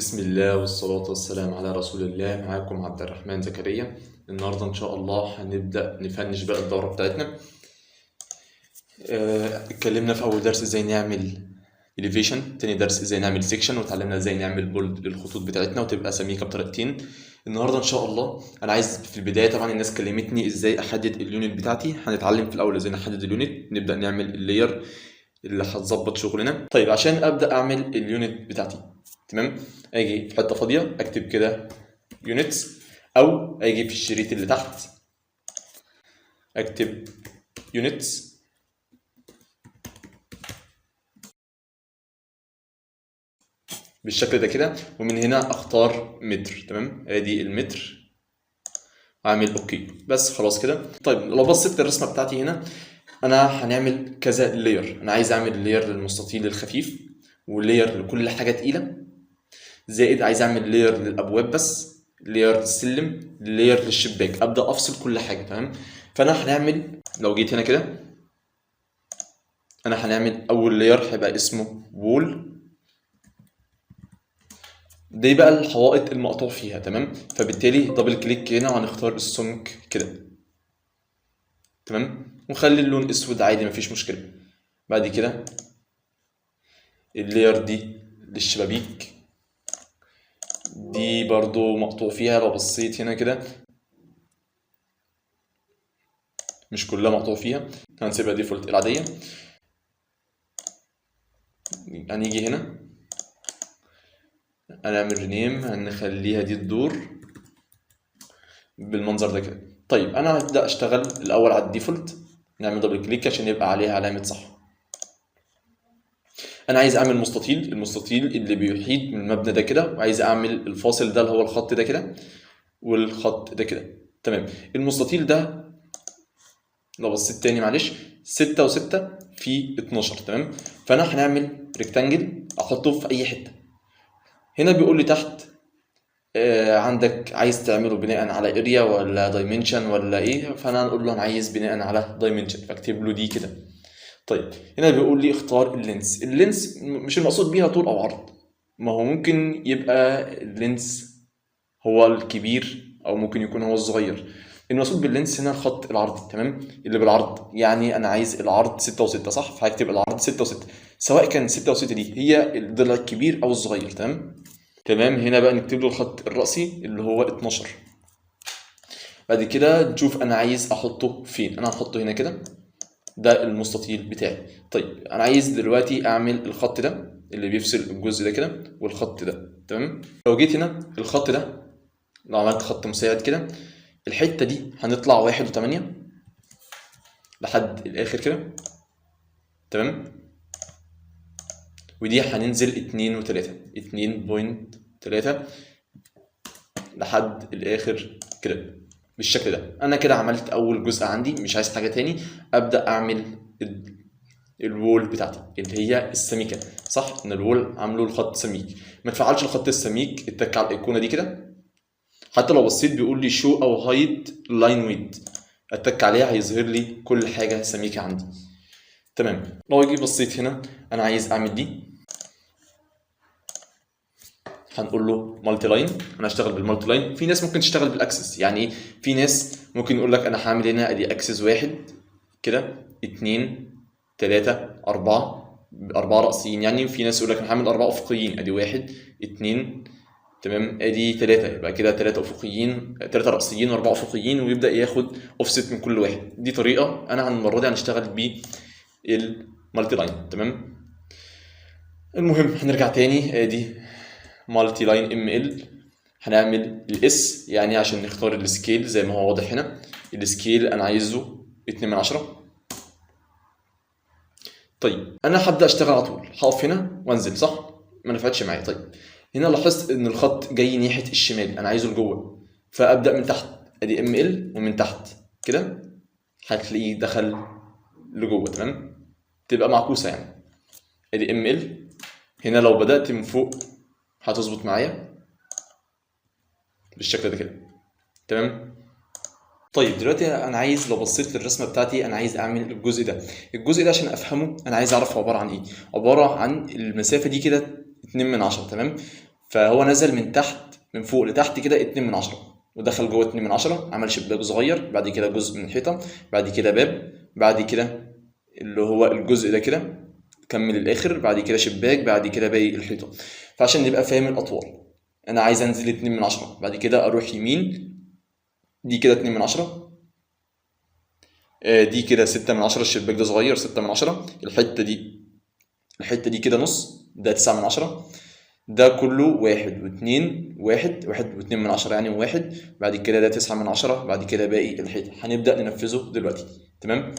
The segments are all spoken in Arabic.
بسم الله والصلاة والسلام على رسول الله. معاكم عبد الرحمن زكريا. النهاردة إن شاء الله هنبدأ نفنش بقى الدورة بتاعتنا. اتكلمنا في أول درس ازاي نعمل elevation، تاني درس ازاي نعمل section، وتعلمنا ازاي نعمل بولد للخطوط بتاعتنا وتبقى سميكة بطريقتين. النهاردة إن شاء الله أنا عايز في البداية، طبعا الناس كلمتني ازاي أحدد اليونت بتاعتي. هنتعلم في الأول ازاي نحدد اليونت، نبدأ نعمل اللاير اللي هتظبط شغلنا. طيب عشان أبدأ أعمل اليونت بتاعتي، تمام، اجي في حته فاضيه اكتب كده يونتس، او اجي في الشريط اللي تحت اكتب يونتس بالشكل ده كده، ومن هنا اختار متر. تمام، ادي المتر، اعمل اوكي بس خلاص كده. طيب لو بصيت للرسمه بتاعتي هنا، انا هنعمل كذا لاير. انا عايز اعمل لاير للمستطيل الخفيف، ولاير لكل حاجه تقيله، زائد عايز اعمل لاير للابواب بس، لاير للسلم، لاير للشباك. ابدا افصل كل حاجه. تمام، فانا هنعمل، لو جيت هنا كده، انا هنعمل اول لاير هيبقى اسمه وول. دي بقى الحوائط المقطوع فيها. تمام، فبالتالي دبل كليك هنا وهنختار السمك كده. تمام، ونخلي اللون اسود عادي مفيش مشكله. بعد كده اللاير دي للشبابيك، دي برضو مقطوع فيها. لو بصيت هنا كده مش كلها مقطوع فيها، هنسيبها ديفولت العاديه. هنيجي هنا هنعمل رينيم، هنخليها دي الدور بالمنظر ده كده. طيب انا هبدا اشتغل الاول على الديفولت، نعمل دبل كليك عشان يبقى عليها علامه صح. انا عايز اعمل مستطيل، المستطيل اللي بيحيط من المبنى ده كده، وعايز اعمل الفاصل ده اللي هو الخط ده كده والخط ده كده. تمام، المستطيل ده لو بصيت تاني معلش 6 و6 في 12. تمام، فانا هنعمل ريكتانجل احطه في اي حته. هنا بيقول لي تحت عندك عايز تعمله بناء على اريا ولا دايمنشن ولا ايه، فانا هنقول له انا عايز بناء على دايمنشن، فاكتب له دي كده. طيب هنا بيقول لي اختار اللينس. اللينس مش المقصود بيها طول او عرض، ما هو ممكن يبقى اللينس هو الكبير او ممكن يكون هو الصغير. المقصود باللينس هنا الخط العرضي. تمام، اللي بالعرض، يعني انا عايز العرض 6 و6 صح، فهكتب العرض 6 و6، سواء كان 6 و6 دي هي الضلع الكبير او الصغير. تمام، هنا بقى نكتب له الخط الرأسي اللي هو 12. بعد كده نشوف انا عايز احطه فين. انا هحطه هنا كده، ده المستطيل بتاعي. طيب انا عايز دلوقتي اعمل الخط ده اللي بيفصل الجزء ده كده والخط ده. تمام، لو جيت هنا الخط ده، لو عملت خط مساعد كده، الحتة دي هنطلع 1.8 لحد الاخر كده. تمام، ودي هننزل 2.3 لحد الاخر كده بالشكل ده. انا كده عملت اول جزء عندي، مش عايز حاجه تاني. ابدا اعمل الوول بتاعتي اللي هي السميكه، صح، ان الوول عامله الخط سميك. ما تفعلش الخط السميك، اتك على الايقونه دي كده. حتى لو بصيت بيقول لي شو او هايد لاين ويد، اتك عليها هيظهر لي كل حاجه سميكه عندي. تمام، لو اجي بصيت هنا انا عايز اعمل دي، هنقول له مالتي لاين. انا هشتغل بالمالتي لاين. في ناس ممكن تشتغل بالاكسس، يعني في ناس ممكن يقول لك انا هعمل هنا ادي اكسس 1 كده، 2 3 4 رأسيين يعني. وفي ناس يقول لك انا هعمل 4 افقيين، ادي 1 2 تمام، ادي 3، يبقى كده 3 افقيين، 3 رأسيين و4 افقيين، ويبدا ياخد اوفست من كل واحد. دي طريقه. انا المره دي هنشتغل بالمالتي لاين. تمام، المهم هنرجع تاني، ادي مالتي لاين ام ال. هنعمل الاس يعني عشان نختار السكيل زي ما هو واضح هنا. السكيل انا عايزه 2/10. طيب انا هبدا اشتغل على طول، هقف هنا وانزل صح، ما نفعتش معايا. طيب هنا لاحظت ان الخط جاي ناحيه الشمال، انا عايزه لجوه، فابدا من تحت ادي ام ال، ومن تحت كده هتلاقيه دخل لجوه. تمام، تبقى معكوسه يعني. ادي ام ال هنا، لو بدات من فوق هتظبط معايا بالشكل ده كده. تمام، طيب دلوقتي انا عايز، لو بصيت للرسمه بتاعتي، انا عايز اعمل الجزء ده. الجزء ده عشان افهمه انا عايز اعرف هو عباره عن ايه. عباره عن المسافه دي كده 2/10. تمام، فهو نزل من تحت من فوق لتحت كده 2/10 ودخل جوه 2/10، عمل شباك صغير، بعد كده جزء من الحيطة، بعد كده باب، بعد كده اللي هو الجزء ده كده كمل الآخر، بعد كده شباك، بعد كده باقي الحيطة. فعشان نبقى فاهم الأطوال، أنا عايز أنزل 2/10، بعد كده أروح يمين، دي كده 2/10، دي كده 6/10، الشباك ده صغير 6/10، الحتة دي كده نص، ده 9/10، ده كله 1 و2 1 و2/10 يعني 1، بعد كده ده 9/10، بعد كده باقي الحيطة. هنبدأ ننفذه دلوقتي. تمام.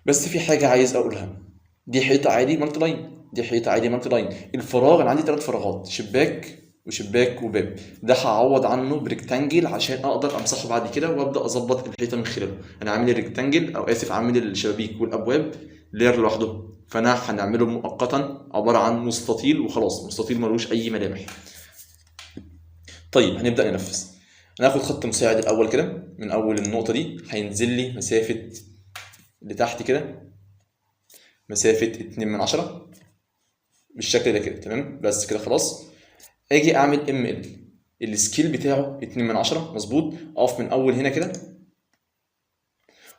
بس في حاجة عايز أقولها، دي حيطة عادي مالتي لاين، دي حيطة عادي مالتي لاين. الفراغ أنا عندي 3 فراغات، شباك وشباك وباب، ده هعوض عنه بريكتانجل عشان اقدر امسحه بعد كده وابدا اظبط الحيطه من خلاله. انا عامل الريكتانجل او اسف عامل الشبابيك والابواب لير لوحدهم، فانا هنعمله مؤقتا عباره عن مستطيل وخلاص، مستطيل ملوش اي ملامح. طيب هنبدا ننفذ. هناخد خط مساعد الاول كده، من اول النقطه دي هينزل لي مسافه لتحت كده، مسافه 2/10 بالشكل ده كده. تمام، بس كده خلاص. اجي اعمل ام ال، السكيل بتاعه 2/10 مظبوط، اقف من اول هنا كده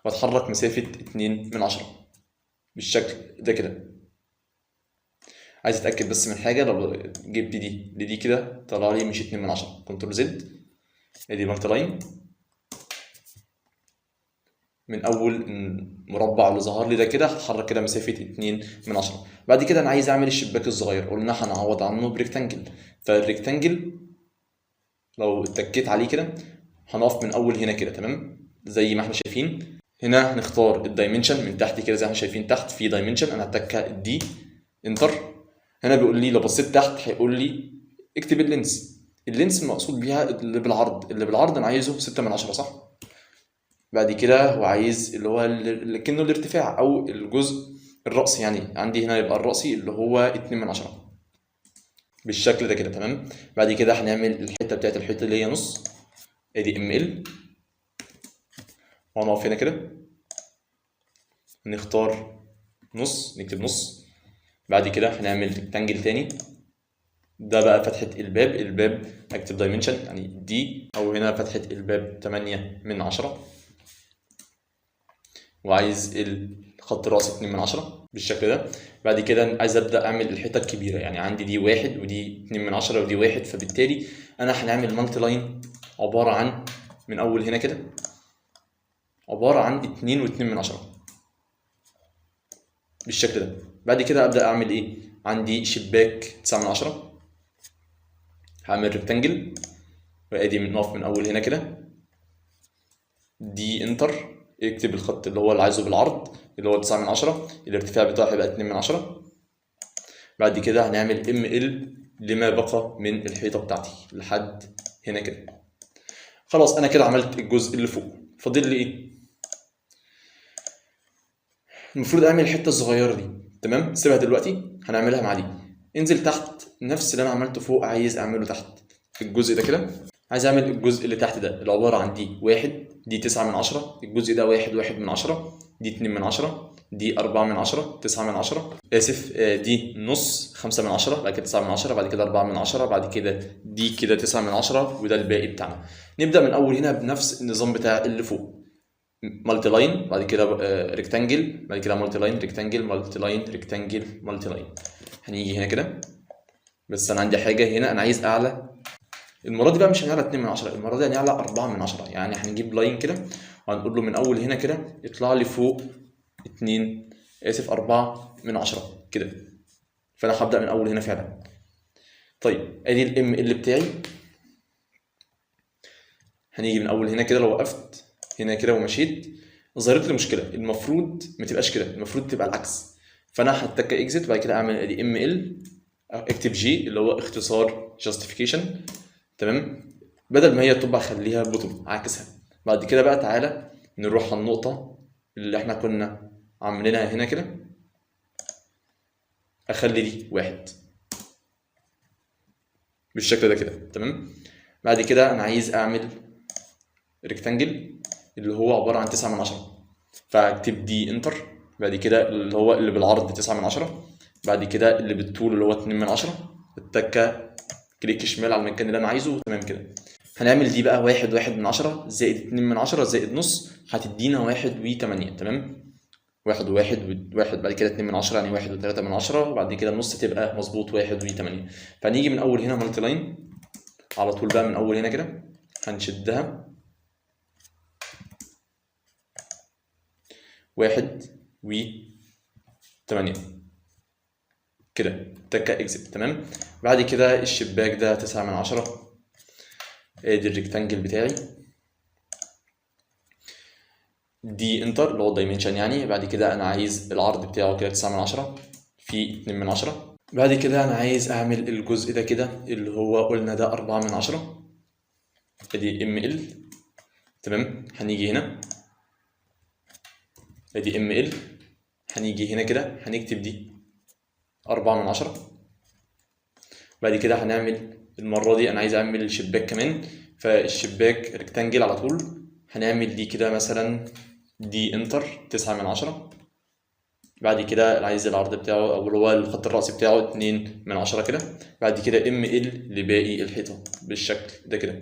واتحرك مسافه 2/10 بالشكل ده كده. عايز اتاكد بس من حاجه، لو جبت دي لدي كده طلع لي مش 2/10، كنترول زد، ادي مالتي لاين، من اول المربع اللي ظهر لي ده كده هتحرك كده مسافه 2/10. بعد كده انا عايز اعمل الشباك الصغير، قلنا هنعوض عنه بريكتانجل، فالريكتانجل لو اتكيت عليه كده هنقف من اول هنا كده. تمام، زي ما احنا شايفين هنا هنختار الدايمنشن من تحت كده، زي ما احنا شايفين تحت في دايمنشن، انا هتكها دي انتر. هنا بيقول لي لو بصيت تحت هيقول لي اكتب اللينس، اللينس المقصود بيها اللي بالعرض، اللي بالعرض انا عايزه 6/10 صح. بعد كده هو عايز اللي هو كأنه الارتفاع او الجزء الرأسي، يعني عندي هنا يبقى الرأسي اللي هو 2/10 بالشكل ده كده. تمام، بعد كده هنعمل الحته بتاعت الحيطه اللي هي نص، ادي ام ال، وهنقف هنا كده نختار نص، نكتب نص. بعد كده هنعمل ريكتانجل تاني، ده بقى فتحة الباب اكتب دايمنشن يعني دي، او هنا فتحة الباب 8/10، وعايز الخط الرأسي 2/10 بالشكل ده. بعد كده عايز ابدا اعمل الحيطه الكبيره، يعني عندي دي 1 ودي 2/10 ودي 1، فبالتالي انا هنعمل مالتي لاين عباره عن من اول هنا كده عباره عن 2 و2/10 بالشكل ده. بعد كده ابدا اعمل ايه، عندي شباك 9/10، هعمل ريكتانجل وادي نقف من اول هنا كده دي انتر، اكتب الخط اللي هو اللي عايزه بالعرض اللي هو 9/10، الارتفاع بتاعه هيبقى 2/10. بعد كده هنعمل ام ال لما بقى من الحيطه بتاعتي لحد هنا كده. خلاص انا كده عملت الجزء اللي فوق، فاضل لي ايه، المفروض اعمل الحته الصغيره دي. تمام، سيبها دلوقتي، هنعملها مع دي. انزل تحت نفس اللي انا عملته فوق عايز اعمله تحت في الجزء ده كده. عايز اعمل الجزء اللي تحت ده اللي عباره عن دي 1 دي 9/10، الجزء ده 1 دي 2/10 دي 4/10 9/10 اسف، دي نص 5/10، بعد كده 9/10، بعد كده 4/10، بعد كده دي كده 9/10، وده الباقي بتاعنا. نبدا من اول هنا بنفس النظام بتاع اللي فوق، مالتي لاين، بعد كده ريكتانجل، بعد كده مالتي لاين ريكتانجل مالتي لاين ريكتانجل مالتي لاين. هنيجي هنا كده، بس انا عندي حاجه هنا، انا عايز اعلى. المره دي بقى مش هنعلى 2/10، المره دي هنعلى 4/10، يعني هنجيب لاين كده وهنقول له من اول هنا كده يطلع لي فوق 4/10 كده. فانا هبدا من اول هنا فعلا. طيب ادي الام ال بتاعي، هنيجي من اول هنا كده، لو وقفت هنا كده ومشيت ظهرت لي مشكله، المفروض ما تبقاش كده، المفروض تبقى العكس. فانا هتك اكزيت، بعد كده اعمل ادي ام ال، اكتب جي اللي هو اختصار جاستيفيكيشن. تمام، بدل ما هي تبقى اخليها بوتوم عاكسها. بعد كده بقى تعالى نروح على النقطه اللي احنا كنا عاملينها هنا كده، اخلي دي 1 بالشكل ده كده. تمام، بعد كده انا عايز اعمل ريكتانجل اللي هو عباره عن 9/10، فاكتب دي انتر، بعد كده اللي هو اللي بالعرض 9/10، بعد كده اللي بالطول اللي هو 2/10، التكه كليك شمال على المكان اللي انا عايزه، تمام كده. هنعمل دي بقى 1.1 زائد 2 زائد نص، هتدينا 1.8. تمام، 1 بعد كده 2 يعني 1.3، وبعد كده النص تبقى مظبوط 1.8. فهنيجي من اول هنا مالتي لاين على طول بقى، من اول هنا كده هنشدها 1.8 كده، تكة اكزit. تمام، بعد كده الشباك ده 9، ادي الريكتانجل بتاعي، دي انتر اللي هو الدايمنشن يعني. بعد كده انا عايز العرض بتاعه كده 9 في 2. بعد كده انا عايز اعمل الجزء ده كده اللي هو قلنا ده 4، ادي ام ال. تمام، هنيجي هنا ادي ام ال، هنيجي هنا كده هنكتب دي 4. بعد كده هنعمل المرة دي انا عايز اعمل شباك كمان، فالشباك ريكتانجل على طول، هنعمل دي كده مثلا دي انتر 9. بعد كده انا عايز العرض بتاعه او اللي هو الخط الرأسي بتاعه 2 كده. بعد كده ام ال لباقي الحيطة بالشكل ده كده.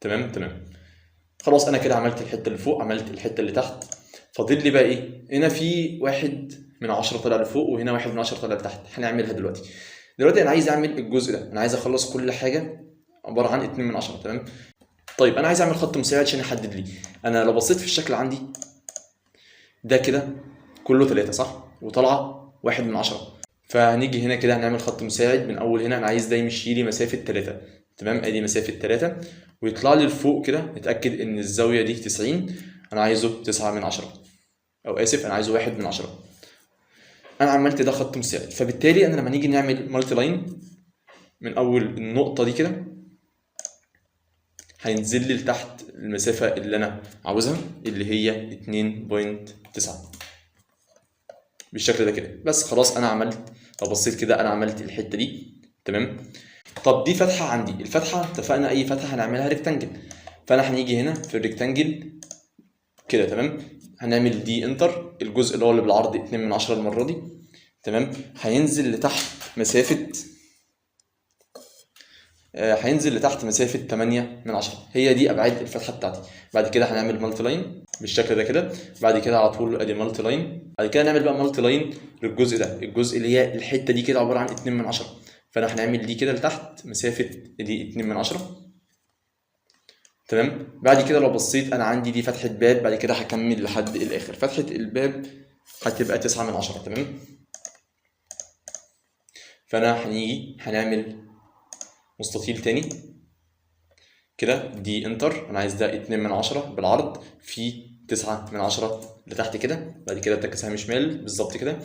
تمام، خلاص انا كده عملت الحتة اللي فوق، عملت الحتة اللي تحت، فاضل لي بقى ايه؟ هنا في 1 طالع لفوق، وهنا 1 طالع لتحت. هنعملها دلوقتي انا عايز اعمل الجزء ده، انا عايز اخلص كل حاجة عبارة عن 2. تمام، طيب انا عايز اعمل خط مساعد عشان يحدد لي. انا لو بصيت في الشكل عندي ده كده كله 3 صح، وطالعه 1. فهنيجي هنا كده هنعمل خط مساعد من اول هنا، انا عايز ده يمشي لي مسافه 3. تمام، ادي مسافه 3، ويطلع لي لفوق كده نتاكد ان الزاويه دي 90. انا عايزه 9، او اسف انا عايزه 1. انا عملت ده خط مساعد، فبالتالي انا لما نيجي نعمل مالتي لاين من اول النقطه دي كده هينزل لي لتحت المسافه اللي انا عاوزها اللي هي 2.9 بالشكل ده كده. بس خلاص انا عملت، لو بصيت كده انا عملت الحته دي. تمام، طب دي فتحه عندي، الفتحه اتفقنا اي فتحه هنعملها ريكتانجل، فانا هنيجي هنا في الريكتانجل كده. تمام، هنعمل دي انتر، الجزء اللي هو اللي بالعرض 2 المره دي. تمام، هينزل لتحت مسافه هينزل لتحت مسافه 8، هي دي ابعاد الفتحه بتاعتي. بعد كده هنعمل مالتي لاين بالشكل ده كده. بعد كده على طول ادي مالتي لاين. بعد كده نعمل بقى مالتي لاين للجزء ده، الجزء اللي هي الحته دي كده عباره عن 2، فانا هنعمل دي كده لتحت مسافه دي 2. تمام، بعد كده لو بصيت انا عندي دي فتحه باب، بعد كده هكمل لحد الاخر. فتحه الباب هتبقى 9. تمام، فانا هنيجي هنعمل مستطيل تاني كده، دي انتر، انا عايز ده 2 بالعرض في 9 لتحت كده. بعد كده اتك سهم شمال بالظبط كده.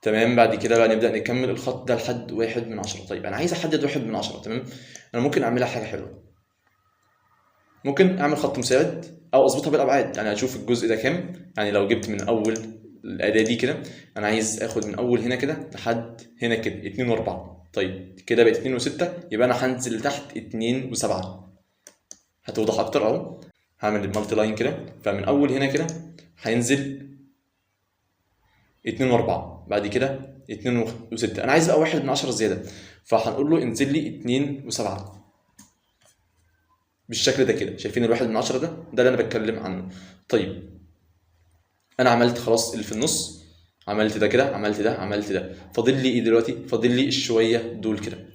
تمام، بعد كده بقى نبدأ نكمل الخط ده لحد 1. طيب انا عايز احدد 1. تمام، انا ممكن اعملها حاجة حلوة، ممكن اعمل خط مساعد او اظبطها بالابعاد. يعني اشوف الجزء ده كام، يعني لو جبت من اول الاداة دي كده، انا عايز اخد من اول هنا كده لحد هنا كده 2 و4. طيب كده بقت 2 و6، يبقى انا هنزل لتحت 2 و7. هتوضح اكتر اهو. هعمل المالتي لاين كده، فمن اول هنا كده هينزل 2 و4، بعد كده 2 و6. انا عايز بقى 1 زياده، فهنقول له انزل لي 2 و7 بالشكل ده كده. شايفين ال1 ده اللي انا بتكلم عنه. طيب انا عملت خلاص اللي في النص، عملت ده كده، عملت ده، فاضل لي ايه دلوقتي؟ فاضل لي الشويه دول كده.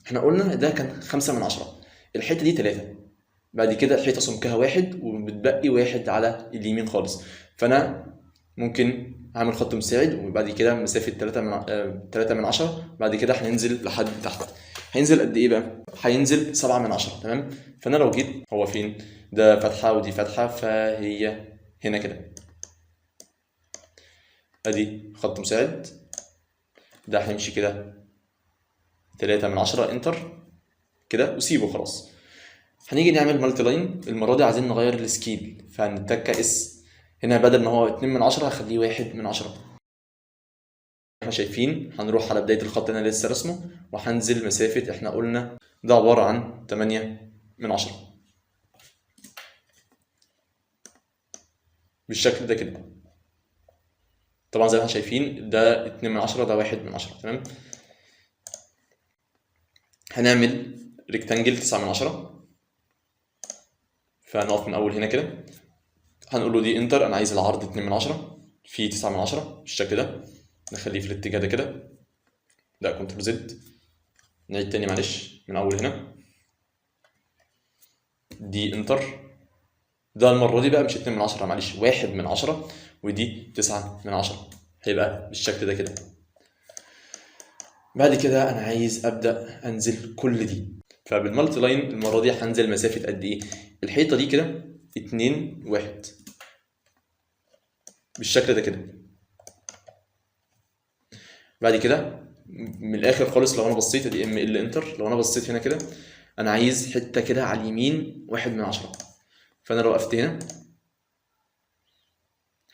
احنا قلنا ده كان 5، الحته دي 3، بعد كده الحيطه سمكها 1 وبتبقي 1 على اليمين خالص. فانا ممكن اعمل خط مساعد، وبعد كده مسافه 3 من 10. بعد كده هننزل لحد تحت. هينزل قد ايه بقى؟ هينزل 7. تمام، فانا لو جيت، هو فين؟ ده فتحه ودي فتحه، فهي هنا كده. ادي خط مساعد، ده هيمشي كده 3 انتر كده وسيبه خلاص. هنيجي نعمل مالتي لاين، المره دي عايزين نغير السكيل، فهنتك اس هنا بدل ما هو 2 هخليه 1. احنا شايفين هنروح على بداية الخط اللي انا لسه رسمه، وهنزل مسافة احنا قلنا ده عبارة عن 8 بالشكل ده كده. طبعا زي ما احنا شايفين ده 2 من 10 ده 1 من 10. تمام. هنعمل ريكتانجل 9 من 10، فهنقف من اول هنا كده، هنقول له دي انتر، انا عايز العرض 2 من 10 في 9 من 10 بالشكل ده، نخليه في الاتجاه ده كده، ده كنترول زد. نعيد تاني معلش من اول هنا، دي انتر، ده المرة دي بقى مش 2 من 10 معلش 1 من 10، ودي 9 من 10، هيبقى بالشكل ده كده. بعد كده انا عايز ابدا انزل كل دي، فبالمالتي لاين المره دي هنزل مسافه قد ايه؟ الحيطه دي كده 2 1 بالشكل ده كده. بعد كده من الاخر خالص لو انا بصيت ادي ام ال انتر، لو انا بصيت هنا كده انا عايز حته كده على اليمين 1 من 10، فانا لو وقفت هنا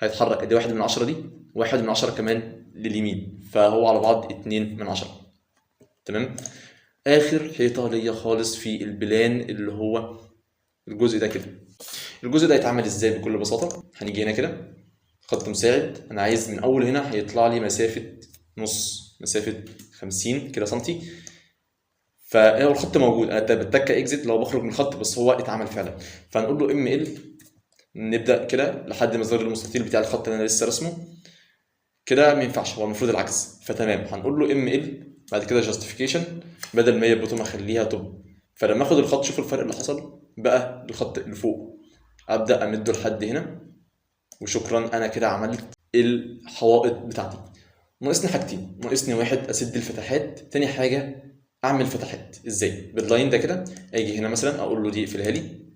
هيتحرك ادي 1 من 10 دي، 1 من 10 كمان لليمين، فهو على بعض 2 من 10. تمام. اخر حيطه ليا خالص في البلان اللي هو الجزء ده كده. الجزء ده هيتعمل ازاي؟ بكل بساطه هنيجي هنا كده خط مساعد، انا عايز من اول هنا هيطلع لي مسافه نص، مسافه 50 كده سنتي، فهو الخط موجود، انا بتك اكزيت لو بخرج من الخط بس هو اتعمل فعلا، فهنقول له ام ال، نبدا كده لحد ما يظهر المستطيل بتاع الخط اللي انا لسه رسمه كده، ما ينفعش، هو المفروض العكس، فتمام هنقول له ام ال، بعد كده جاستيفيكيشن، بدل ما هي بوتوم اخليها توب، فلما اخد الخط شوف الفرق اللي حصل بقى، الخط اللي فوق ابدا امده لحد هنا، وشكرا انا كده عملت الحوائط بتاعتي. ناقصني حاجتين، ناقصني واحد اسد الفتحات، تاني حاجه اعمل فتحات ازاي؟ باللاين ده كده اجي هنا مثلا اقول له دي اقفلها لي،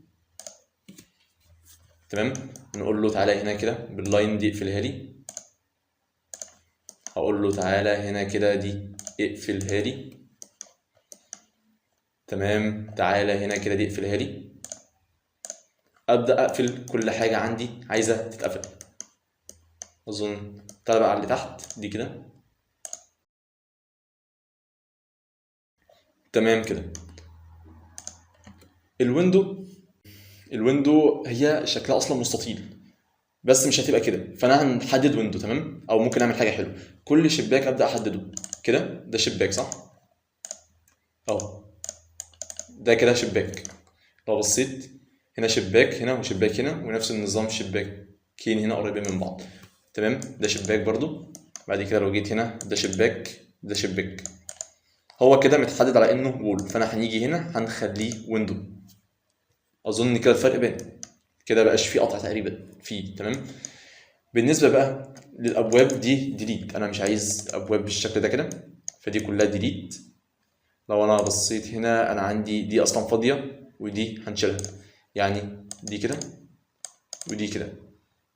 تمام، نقول له تعالى هنا كده باللاين دي اقفلها لي، هقول له تعالى هنا كده دي اقفلها لي، تمام، تعالى هنا كده دي اقفلها لي، ابدا اقفل كل حاجه عندي عايزه تتقفل. اظن تعالى بقى على اللي تحت دي كده، تمام كده. الويندو هي شكلها اصلا مستطيل بس مش هتبقى كده، فانا هنحدد ويندو، تمام، او ممكن اعمل حاجه حلوه، كل شباك ابدا احدده كده، ده شباك صح اهو، ده كده شباك، لو بصيت هنا شباك هنا وشباك هنا، ونفس النظام شباكين هنا قريبين من بعض، تمام، ده شباك برضو. بعد كده لو جيت هنا ده شباك ده شباك، هو كده متحدد على انه وول، فانا هنيجي هنا هنخليه ويندو. اظن كده الفرق بين كده بقاش فيه قطع تقريبا فيه، تمام. بالنسبه بقى للابواب دي ديليت، انا مش عايز ابواب بالشكل ده كده، فدي كلها ديليت. لو انا بصيت هنا انا عندي دي اصلا فاضيه ودي هنشيلها، يعني دي كده ودي كده،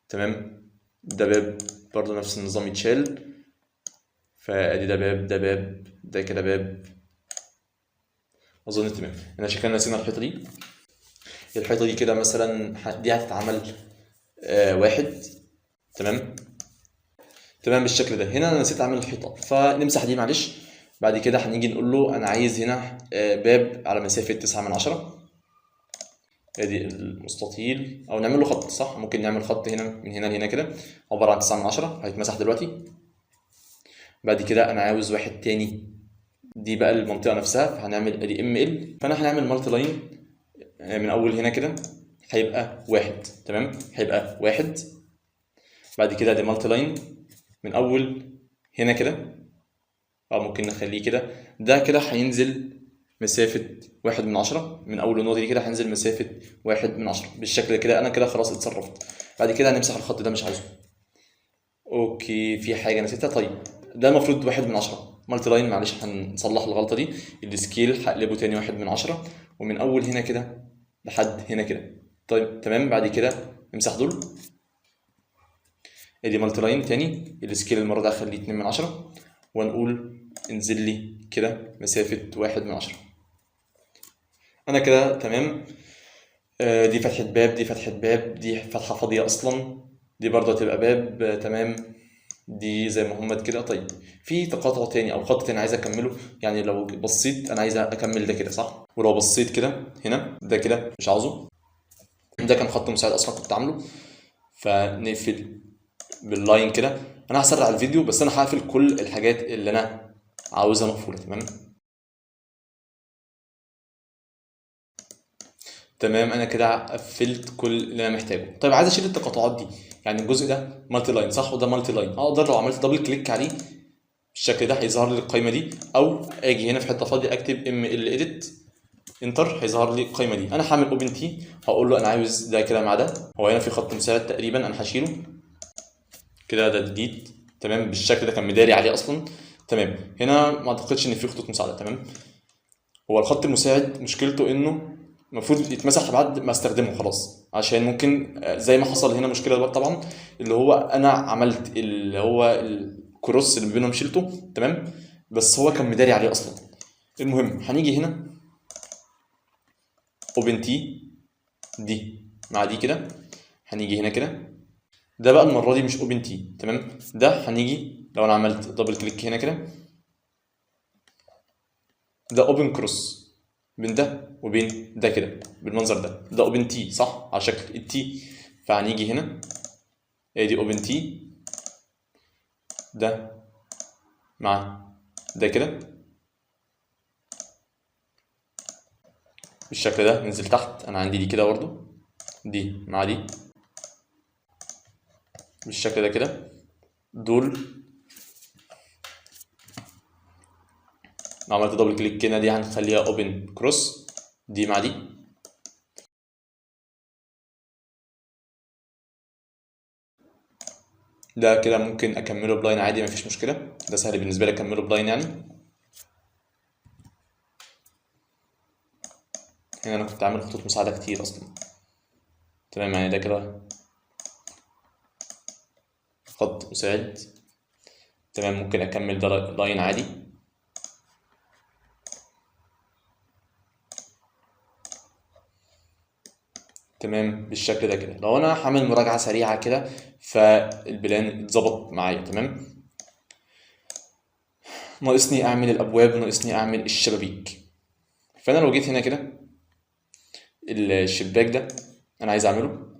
تمام. ده باب برضه نفس النظام يتشال، فادي ده باب ده باب ده كده باب، اظن تمام. انا شكلنا نسينا الحيطه دي، الحيطه دي كده مثلا دي هتتعمل واحد، تمام تمام بالشكل ده. هنا انا نسيت اعمل الحيطه فنمسح دي معلش. بعد كده هنيجي نقول له انا عايز هنا باب على مسافه 9 من 10، ادي المستطيل، او نعمل له خط صح، ممكن نعمل خط هنا من هنا لهنا كده عباره عن 9 من 10 هيتمسح دلوقتي. بعد كده انا عاوز واحد تاني، دي بقى المنطقه نفسها، فهنعمل ادي ام ال، فانا هنعمل مالتي لاين من اول هنا كده هيبقى واحد، تمام، هيبقى واحد. بعد كده دي مالتي لاين من اول هنا كده، او ممكن نخليه كده، ده كده هينزل مسافة 1 من 10 من أول النقطة دي كده، هينزل مسافة 1 من 10 بالشكل كده. أنا كده خلاص اتصرفت. بعد كده هنمسح الخط ده مش عايزه. أوكي في حاجة نسيتها، طيب ده المفروض 1 من 10 مالتي لاين، معلش هنصلح الغلطة دي، السكيل هقلبه تاني 1 من 10 ومن أول هنا كده لحد هنا كده، طيب تمام. بعد كده نمسح دول، ادي مالتي لاين تاني، السكيل المرة ده هخليه 2 من 10 ونقول انزل لي كده مسافة 1 من 10. أنا كده تمام. دي فتحة باب دي فتحة باب، دي فتحة فاضية أصلا، دي برضه هتبقى باب تمام، دي زي ما همت كده. طيب في تقاطع تاني أو خط تاني عايز أكمله، يعني لو بصيت أنا عايز أكمل ده كده صح، ولو بصيت كده هنا ده كده مش عاوزه، ده كان خط مساعد أصلا كنت عامله، فنقفل باللاين كده. انا هسرع الفيديو بس انا هقفل كل الحاجات اللي انا عاوزها مقفوله. تمام انا كده قفلت كل اللي انا محتاجه. طيب عايز اشيل التقاطعات دي، يعني الجزء ده مالتي لاين صح وده مالتي لاين، اقدر لو عملت دبل كليك عليه بالشكل ده هيظهر لي القايمه دي، او اجي هنا في حته فاضيه اكتب ام ال اديت انتر هيظهر لي القايمه دي. انا هعمل اوبن تي، هقول له انا عاوز ده كده مع ده، هو هنا في خط مساعد تقريبا انا هشيله كده، ده جديد تمام بالشكل ده كان مداري عليه اصلا. تمام هنا ما اعتقدش ان في خطوط مساعده. تمام هو الخط المساعد مشكلته انه المفروض يتمسح بعد ما استخدمه خلاص، عشان ممكن زي ما حصل هنا مشكله دلوقتي طبعا، اللي هو انا عملت اللي هو الكروس اللي بينهم شلته تمام، بس هو كان مداري عليه اصلا. المهم هنيجي هنا اوبن تي دي مع دي كده، هنيجي هنا كده، ده بقى المره دي مش اوبن تي تمام، ده هنيجي لو انا عملت دبل كليك هنا كده، ده اوبن كروس بين ده وبين ده كده بالمنظر ده اوبن تي صح على شكل التي. فهنيجي هنا ادي اوبن تي ده مع ده كده بالشكل ده. ننزل تحت انا عندي دي كده برضو، دي مع دي بالشكل ده كده، دول لو عملت دبل كليك هنا دي هنخليها اوبن كروس دي مع دي. ده كده ممكن اكمله بلاين عادي مفيش مشكله، ده سهل بالنسبه لي اكمله بلاين يعني. هنا انا كنت عامل خطوط مساعده كتير اصلا. تمام يعني ده كده خط مساعد. تمام ممكن اكمل ده لاين عادي. تمام بالشكل ده كده. لو انا هعمل مراجعه سريعه كده فالبلان اتظبط معايا تمام، ناقصني اعمل الابواب وناقصني اعمل الشبابيك. فانا لو جيت هنا كده الشباك ده انا عايز اعمله،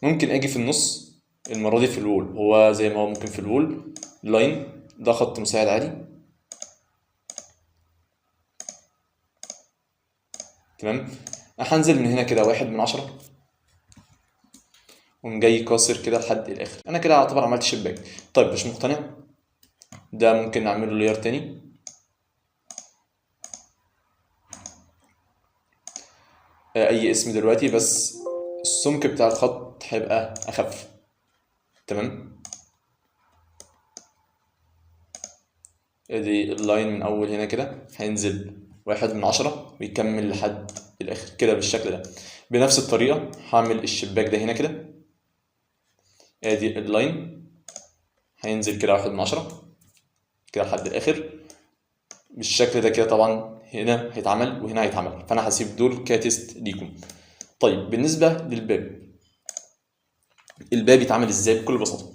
ممكن اجي في النص المره دي في الوول، هو زي ما هو ممكن في الوول لاين ده خط مساعد عادي تمام. هنزل من هنا كده 1/10 وقوم جاي كاسر كده لحد الاخر، انا كده اعتبر عملت شباك. طيب مش مقتنع، ده ممكن نعمله لير تاني، اي اسم دلوقتي بس السمك بتاع الخط هيبقى اخف. تمام ادي اللاين من اول هنا كده هينزل 1/10 ويكمل لحد الاخر كده بالشكل ده. بنفس الطريقة هعمل الشباك ده هنا كده، ادي اللاين هينزل كده 1/10 كده لحد الاخر بالشكل ده كده. طبعا هنا هيتعمل وهنا هيتعمل، فانا هسيب دول كتست ليكم. طيب بالنسبة للباب، الباب يتعمل ازاي؟ بكل بساطة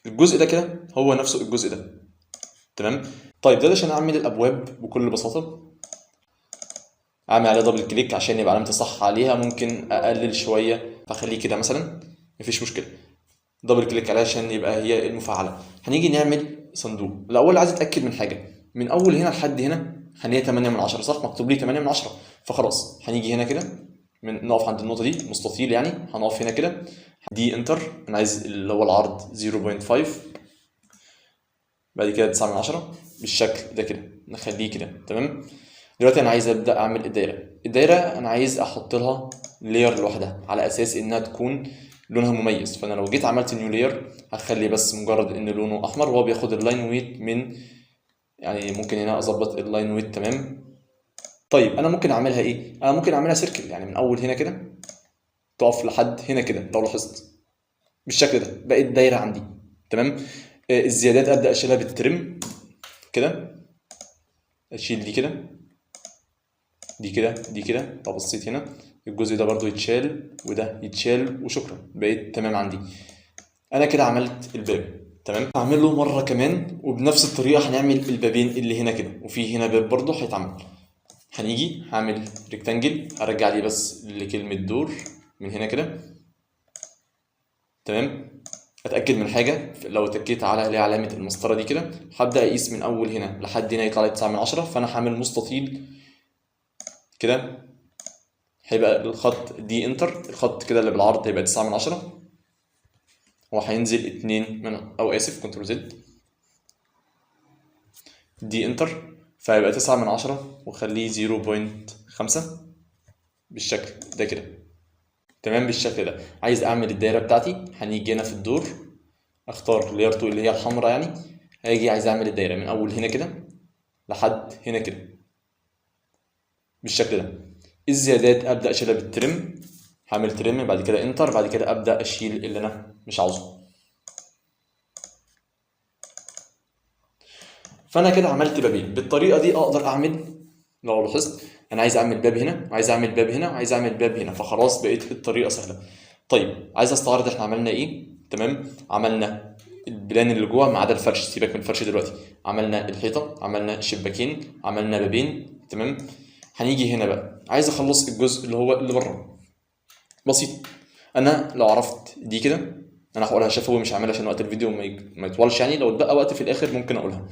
الجزء ده كده هو نفسه الجزء ده تمام. طيب ده عشان اعمل الابواب بكل بساطة اعمل عليه دبل كليك عشان يبقى علامة الصح عليها، ممكن اقلل شوية فاخليه كده مثلا مفيش مشكلة، دبل كليك عليها عشان يبقى هي المفعلة. هنيجي نعمل صندوق. الاول عايز اتاكد من حاجة، من اول هنا لحد هنا هنلاقي 8/10 صح، مكتوب لي 8/10، فخلاص هنيجي هنا كده نقف عند النقطة دي مستطيل يعني، هنقف هنا كده دي انتر، انا عايز اللي هو العرض 0.5 بعد كده 9/10 بالشكل ده كده نخليه كده تمام. دلوقتي انا عايز ابدا اعمل الدايره انا عايز احط لها لاير لوحدها على اساس انها تكون لونها مميز. فانا لو جيت عملت نيو لاير هخلي بس مجرد ان لونه احمر وهو بياخد اللاين ويت من، يعني ممكن هنا اظبط اللاين ويت تمام. طيب انا ممكن اعملها ايه؟ انا ممكن اعملها سيركل، يعني من اول هنا كده تقف لحد هنا كده لو لاحظت بالشكل ده بقت دايره عندي تمام. الزيادات ابدا اشيلها بالترم كده، اشيل دي كده دي كده دي كده. طب بصيت هنا الجزء ده برضو يتشال وده يتشال وشكرا بقيت تمام عندي. انا كده عملت الباب تمام. هعمله مره كمان وبنفس الطريقه هنعمل البابين اللي هنا كده، وفي هنا باب برضو هيتعمل. هنيجي هعمل ريكتانجل هرجع لي بس لكلمه دور من هنا كده تمام. اتاكد من حاجه، لو اتكيت على اللي هي علامه المسطره دي كده هبدا اقيس من اول هنا لحد هنا يطلع لي 9 من 10. فانا هعمل مستطيل كده، هيبقى الخط دي انتر، الخط كده اللي بالعرض هيبقى 9 من 10، هو هينزل 2 من او اسف كنترول زد دي انتر، فهيبقى 9 من 10 وخليه 0.5 بالشكل ده كده. تمام بالشكل ده. عايز اعمل الدايره بتاعتي، هنيجي هنا في الدور اختار لاير 2 اللي هي الحمراء يعني، هاجي عايز اعمل الدايره من اول هنا كده لحد هنا كده بالشكل ده. الزيادات ابدا اشيلها بالترم، هعمل ترم بعد كده انتر، بعد كده ابدا اشيل اللي انا مش عاوزه. فانا كده عملت بابين. بالطريقه دي اقدر اعمل، لو لاحظت انا عايز اعمل باب هنا وعايز اعمل باب هنا وعايز اعمل باب هنا، فخلاص بقيت الطريقه سهله. طيب عايز استعرض احنا عملنا ايه. تمام، عملنا البلان اللي جوه ما عدا الفرش، سيبك من الفرش دلوقتي. عملنا الحيطه، عملنا شباكين، عملنا بابين. تمام، هنيجي هنا بقى عايز اخلص الجزء اللي هو اللي بره. بسيط، انا لو عرفت دي كده انا هقولها شفوي مش هعملها عشان وقت الفيديو ما يطولش يعني، لو اتبقى وقت في الاخر ممكن اقولها.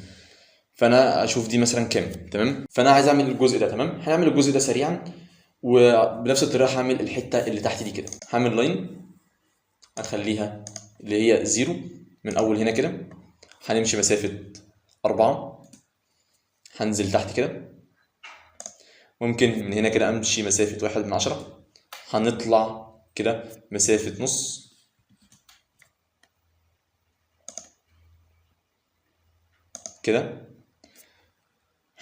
فانا اشوف دي مثلا كام. تمام، فانا عايز اعمل الجزء ده. تمام، هنعمل الجزء ده سريعا، وبنفس الطريقه هعمل الحته اللي تحت دي كده. هعمل لاين هنخليها اللي هي 0 من اول هنا كده، هنمشي مسافه 4، هنزل تحت كده، ممكن من هنا كده امشي مسافه 1 من 10، هنطلع كده مسافه نص كده،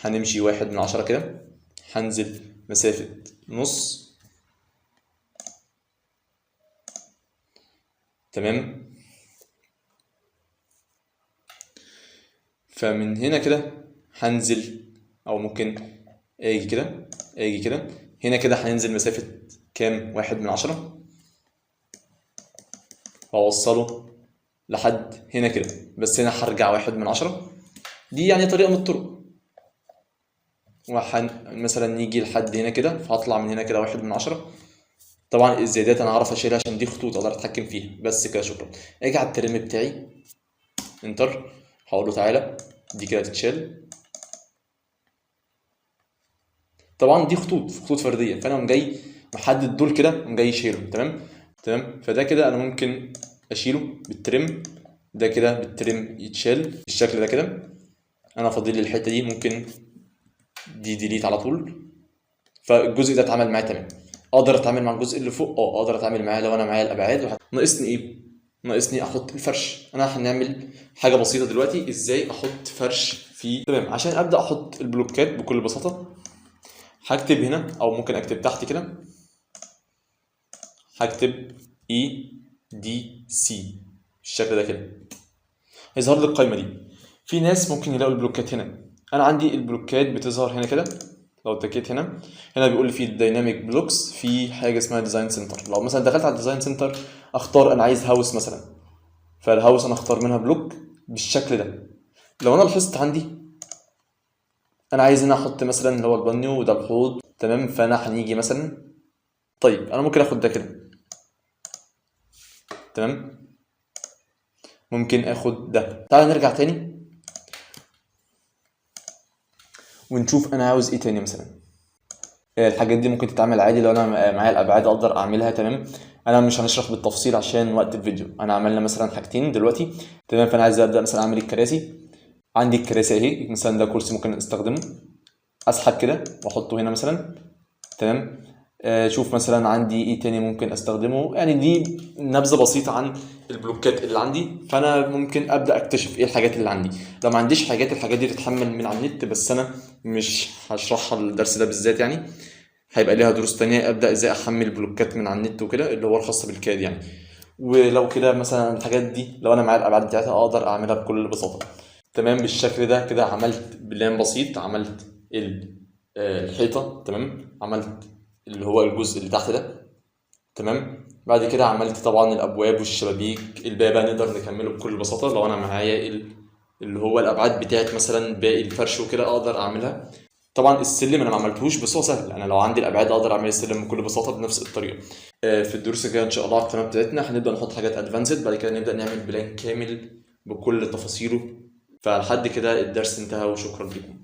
هنمشي 1 من 10 كده، هنزل مسافة نص. تمام، فمن هنا كده هنزل، او ممكن اجي كده اجي كده هنا كده هننزل مسافة كام؟ 1 من 10، واوصله لحد هنا كده، بس هنا هرجع 1 من 10. دي يعني طريقة من الطرق. مثلا نيجي لحد هنا كده، فهطلع من هنا كده 1 من 10. طبعا الزيادات انا هعرف اشيلها عشان دي خطوط اقدر اتحكم فيها. بس كده شكرا. اجي على الترم بتاعي انتر، هقول له تعالى دي كده تتشال. طبعا دي خطوط فرديه، فانا قوم جاي محدد دول كده، قوم جاي شايلهم. تمام، فده كده انا ممكن اشيله بالترم، ده كده بالترم يتشال بالشكل ده كده. انا فاضل لي الحته دي، ممكن دي ديليت على طول. فالجزء ده اتعمل معايا تمام. اقدر اتعامل مع الجزء اللي فوق، اقدر اتعامل معاه لو انا معايا الابعاد. ناقصني ايه؟ ناقصني احط الفرش. انا هنعمل حاجه بسيطه دلوقتي، ازاي احط فرش في. تمام، عشان ابدا احط البلوكات بكل بساطه هكتب هنا، او ممكن اكتب تحت كده، هكتب EDC بالشكل ده كده، هيظهر لي القايمه دي. في ناس ممكن يلاقوا البلوكات هنا، انا عندي البلوكات بتظهر هنا كده. لو اتكيت هنا بيقول لي في الدايناميك بلوكس، في حاجه اسمها ديزاين سنتر. لو مثلا دخلت على الديزاين سنتر اختار انا عايز هاوس مثلا، فالهاوس انا اختار منها بلوك بالشكل ده. لو انا لاحظت عندي انا عايز هنا احط مثلا اللي هو البانيو وده الحوض. تمام، فانا هنيجي مثلا، طيب انا ممكن اخد ده كده. تمام، ممكن اخد ده. تعال نرجع تاني ونشوف انا عاوز ايه تاني. مثلا الحاجات دي ممكن تتعمل عادي لو انا معايا الابعاد اقدر اعملها. تمام، انا مش هنشرح بالتفصيل عشان وقت الفيديو. انا عملنا مثلا حاجتين دلوقتي. تمام، فانا عايز ابدا مثلا اعمل الكراسي. عندي الكراسي اهي، مثلا ده كرسي ممكن استخدمه، اسحب كده واحطه هنا مثلا. تمام، شوف مثلا عندي ايه تاني ممكن استخدمه. يعني دي نبذه بسيطه عن البلوكات اللي عندي. فانا ممكن ابدا اكتشف ايه الحاجات اللي عندي. لو ما عنديش حاجات، الحاجات دي تتحمل من على النت، بس انا مش هشرحها الدرس ده بالذات يعني، هيبقى ليها دروس تانية ابدا ازاي احمل بلوكات من على النت وكده، اللي هو الخاص بالكاد يعني. ولو كده مثلا الحاجات دي لو انا معايا الابعاد بتاعتها اقدر اعملها بكل بساطه. تمام، بالشكل ده كده عملت بلان بسيط، عملت الحيطه. تمام، عملت اللي هو الجزء اللي تحت ده. تمام، بعد كده عملت طبعا الابواب والشبابيك. الباب هنقدر نكمله بكل بساطه لو انا معايا اللي هو الابعاد بتاعت مثلا باقي الفرش وكده اقدر اعملها. طبعا السلم انا ما عملتهوش بس هو سهل، انا لو عندي الابعاد اقدر اعمل السلم بكل بساطه بنفس الطريقه. في الدروس الجايه ان شاء الله على القناه بتاعتنا هنبدا نحط حاجات ادفانسد، بعد كده نبدا نعمل بلان كامل بكل تفاصيله. فلحد كده الدرس انتهى وشكرا لكم.